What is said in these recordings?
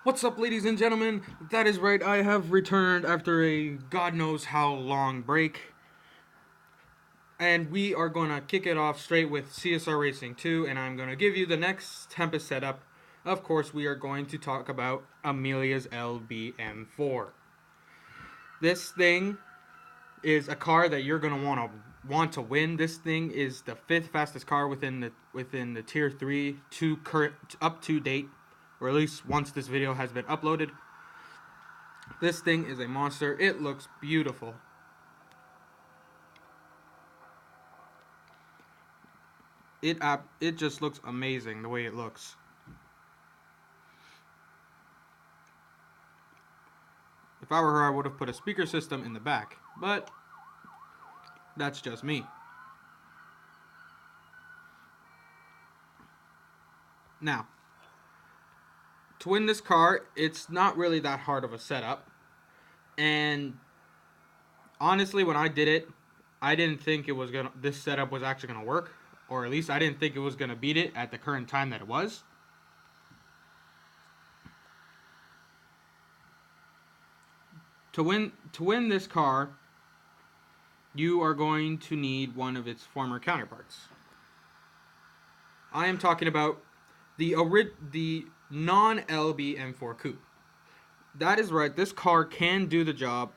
What's up, ladies and gentlemen? That is right, I have returned after a god knows how long break. And we are going to kick it off straight with CSR Racing 2, and I'm going to give you the next Tempest setup. Of course, we are going to talk about Amelia's LBM4. This thing is a car that you're going to want to win. This thing is the fifth fastest car within the tier 3 to current up to date, or at least once this video has been uploaded. This thing is a monster. It looks beautiful. It just looks amazing the way it looks. If I were her, I would have put a speaker system in the back, but that's just me. Now, to win this car, it's not really that hard of a setup. And honestly, when I did it, I didn't think this setup was actually gonna work, or at least I didn't think it was gonna beat it at the current time that it was. To win this car, you are going to need one of its former counterparts. I am talking about the non-LB M4 Coupe. That is right. This car can do the job.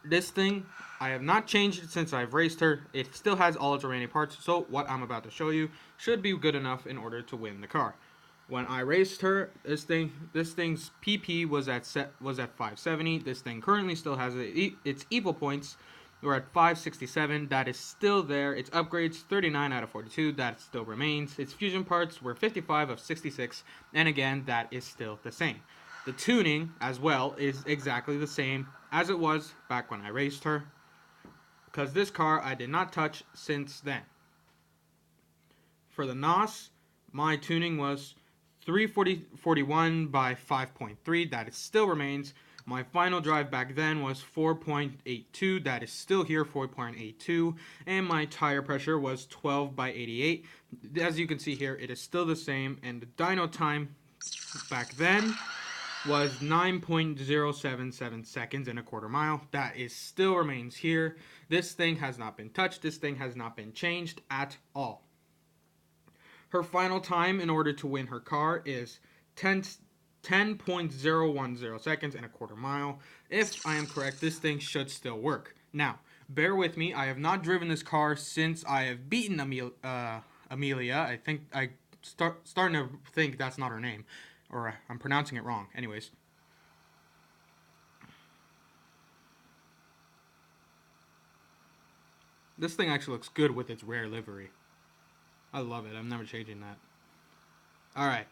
This thing, I have not changed it since I've raced her. It still has all its remaining parts, so what I'm about to show you should be good enough in order to win the car. When I raced her, this thing's PP was at 570. This thing currently still has its evil points. We're at 567. That is still there. Its upgrades 39 out of 42. That still remains. Its fusion parts were 55 of 66, and again, that is still the same. The tuning as well is exactly the same as it was back when I raced her, because this car I did not touch since then. For the NOS, my tuning was 341 by 5.3. That it still remains. My final drive back then was 4.82. That is still here, 4.82. And my tire pressure was 12 by 88. As you can see here, it is still the same. And the dyno time back then was 9.077 seconds in a quarter mile. That is still remains here. This thing has not been touched. This thing has not been changed at all. Her final time in order to win her car is 10.010 seconds in a quarter mile. If I am correct, this thing should still work. Now, bear with me. I have not driven this car since I have beaten Amelia. I think starting to think that's not her name, or I'm pronouncing it wrong. Anyways. This thing actually looks good with its rare livery. I love it. I'm never changing that. Alright.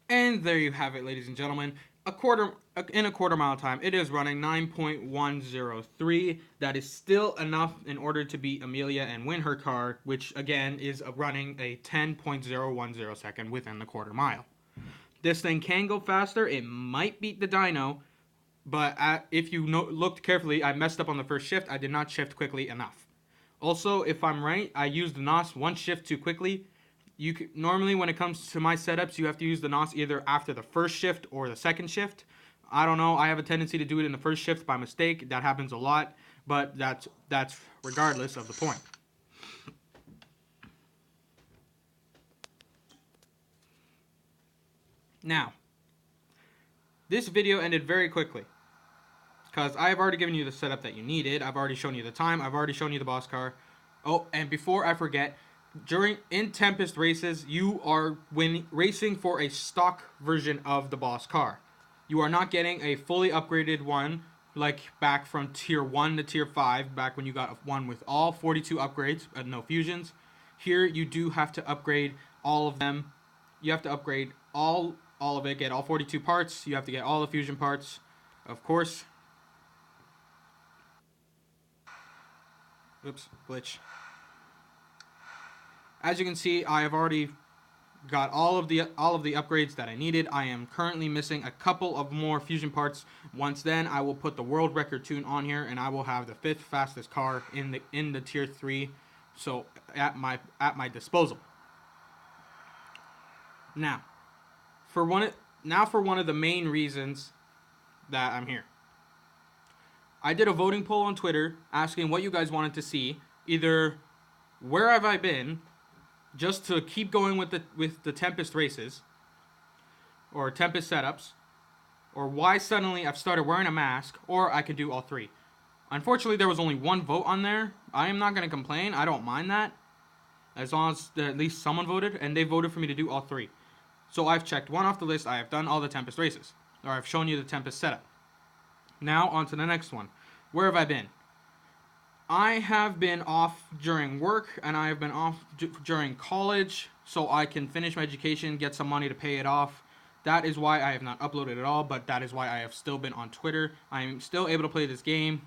And there you have it, ladies and gentlemen. In a quarter mile time, it is running 9.103. That is still enough in order to beat Amelia and win her car, which again is running a 10.010 second within the quarter mile. This thing can go faster. It might beat the dyno, but if you looked carefully, I messed up on the first shift. I did not shift quickly enough. Also, if I'm right, I used the NOS one shift too quickly. Normally, when it comes to my setups, you have to use the NOS either after the first shift or the second shift. I don't know. I have a tendency to do it in the first shift by mistake. That happens a lot, but that's regardless of the point. Now, this video ended very quickly because I've already given you the setup that you needed. I've already shown you the time. I've already shown you the boss car. Oh, and before I forget, in Tempest races, you are racing for a stock version of the boss car. You are not getting a fully upgraded one like back from tier 1 to tier 5, back when you got one with all 42 upgrades and no fusions. Here you do have to upgrade all of them. You have to upgrade all all of it, get all 42 parts. You have to get all the fusion parts, of course. Oops, glitch. As you can see, I have already got all of the upgrades that I needed. I am currently missing a couple of more fusion parts. Once then, I will put the world record tune on here, and I will have the 5th fastest car in the tier 3, so at my disposal. Now, for one of the main reasons that I'm here. I did a voting poll on Twitter asking what you guys wanted to see. Either where have I been, just to keep going with the Tempest races, or Tempest setups, or why suddenly I've started wearing a mask, or I could do all 3. Unfortunately, there was only 1 vote on there. I am not going to complain. I don't mind that, as long as at least someone voted, and they voted for me to do all 3. So I've checked 1 off the list. I have done all the Tempest races, or I've shown you the Tempest setup. Now on to the next one. Where have I been? I have been off during work, and I have been off during college, so I can finish my education, get some money to pay it off. That is why I have not uploaded at all, but that is why I have still been on Twitter. I am still able to play this game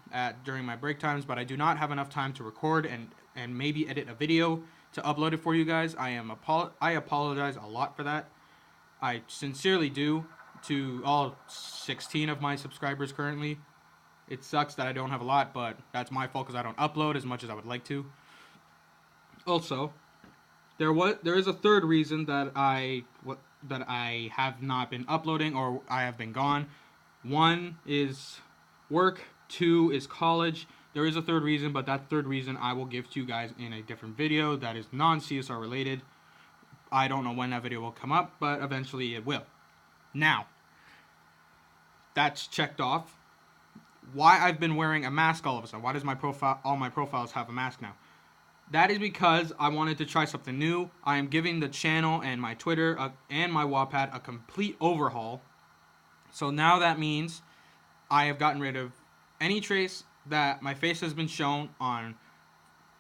during my break times, but I do not have enough time to record and maybe edit a video to upload it for you guys. I apologize a lot for that. I sincerely do, to all 16 of my subscribers currently. It sucks that I don't have a lot, but that's my fault because I don't upload as much as I would like to. Also, there is a third reason that I have not been uploading, or I have been gone. 1 is work, 2 is college. There is a third reason, but that third reason I will give to you guys in a different video that is non-CSR related. I don't know when that video will come up, but eventually it will. Now, that's checked off. Why I've been wearing a mask all of a sudden? Why does all my profiles have a mask now? That is because I wanted to try something new. I am giving the channel and my Twitter and my Wattpad a complete overhaul. So now that means I have gotten rid of any trace that my face has been shown on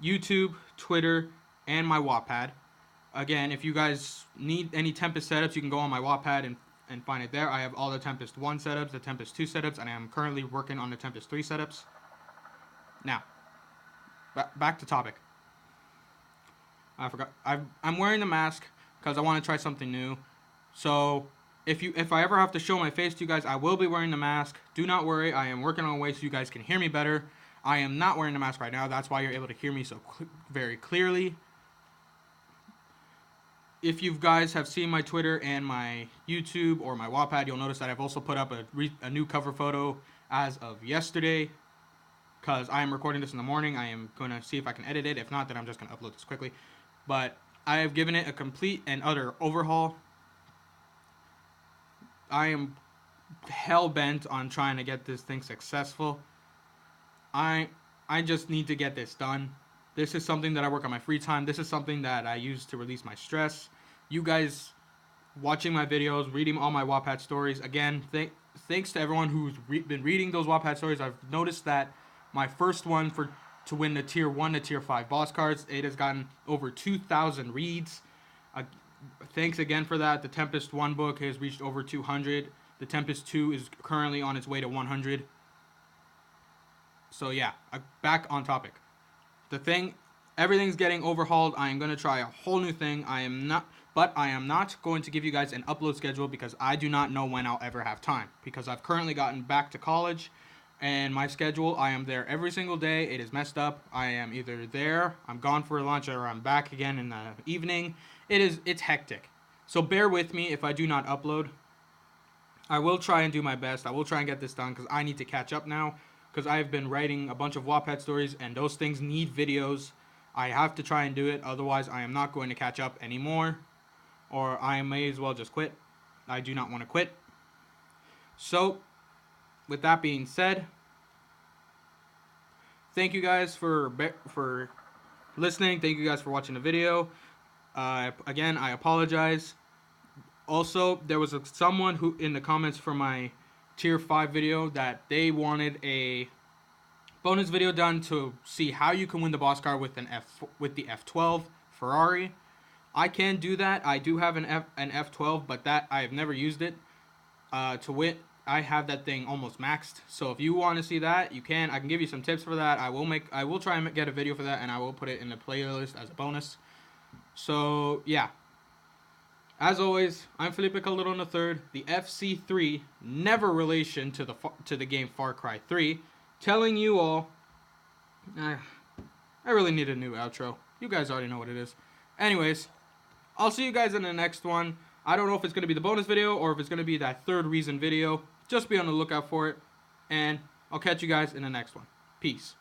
YouTube, Twitter, and my Wattpad. Again, if you guys need any Tempest setups, you can go on my Wattpad and find it there. I have all the Tempest 1 setups, the Tempest 2 setups, and I am currently working on the Tempest 3 setups. Now, back to topic. I forgot. I'm wearing the mask because I want to try something new. So, if I ever have to show my face to you guys, I will be wearing the mask. Do not worry. I am working on a way so you guys can hear me better. I am not wearing the mask right now. That's why you're able to hear me so very clearly. If you guys have seen my Twitter and my YouTube or my Wattpad, you'll notice that I've also put up a new cover photo as of yesterday. Because I am recording this in the morning. I am going to see if I can edit it. If not, then I'm just going to upload this quickly. But I have given it a complete and utter overhaul. I am hell-bent on trying to get this thing successful. I just need to get this done. This is something that I work on my free time. This is something that I use to release my stress. You guys watching my videos, reading all my Wattpad stories. Again, thanks to everyone who's been reading those Wattpad stories. I've noticed that my first one to win the Tier 1 to Tier 5 boss cards, it has gotten over 2,000 reads. Thanks again for that. The Tempest 1 book has reached over 200. The Tempest 2 is currently on its way to 100. So yeah, back on topic. Everything's getting overhauled. I am going to try a whole new thing. I am not going to give you guys an upload schedule because I do not know when I'll ever have time. Because I've currently gotten back to college, and my schedule, I am there every single day. It is messed up. I am either there, I'm gone for lunch, or I'm back again in the evening. It's hectic. So bear with me if I do not upload. I will try and do my best. I will try and get this done because I need to catch up now. Because I've been writing a bunch of Wattpad stories, and those things need videos. I have to try and do it, otherwise I am not going to catch up anymore. Or I may as well just quit. I do not want to quit. So, with that being said, thank you guys for listening. Thank you guys for watching the video. Again, I apologize. Also, there was someone who in the comments for my Tier 5 video that they wanted a bonus video done to see how you can win the boss car with the F12 Ferrari. I can do that. I do have an F12, but that I have never used it. To wit, I have that thing almost maxed. So if you want to see that, you can. I can give you some tips for that. I will try and get a video for that, and I will put it in the playlist as a bonus. So yeah. As always, I'm Felipe Calderon III, the FC3, never relation to the game Far Cry 3, telling you all, I really need a new outro. You guys already know what it is. Anyways, I'll see you guys in the next one. I don't know if it's going to be the bonus video or if it's going to be that third reason video. Just be on the lookout for it. And I'll catch you guys in the next one. Peace.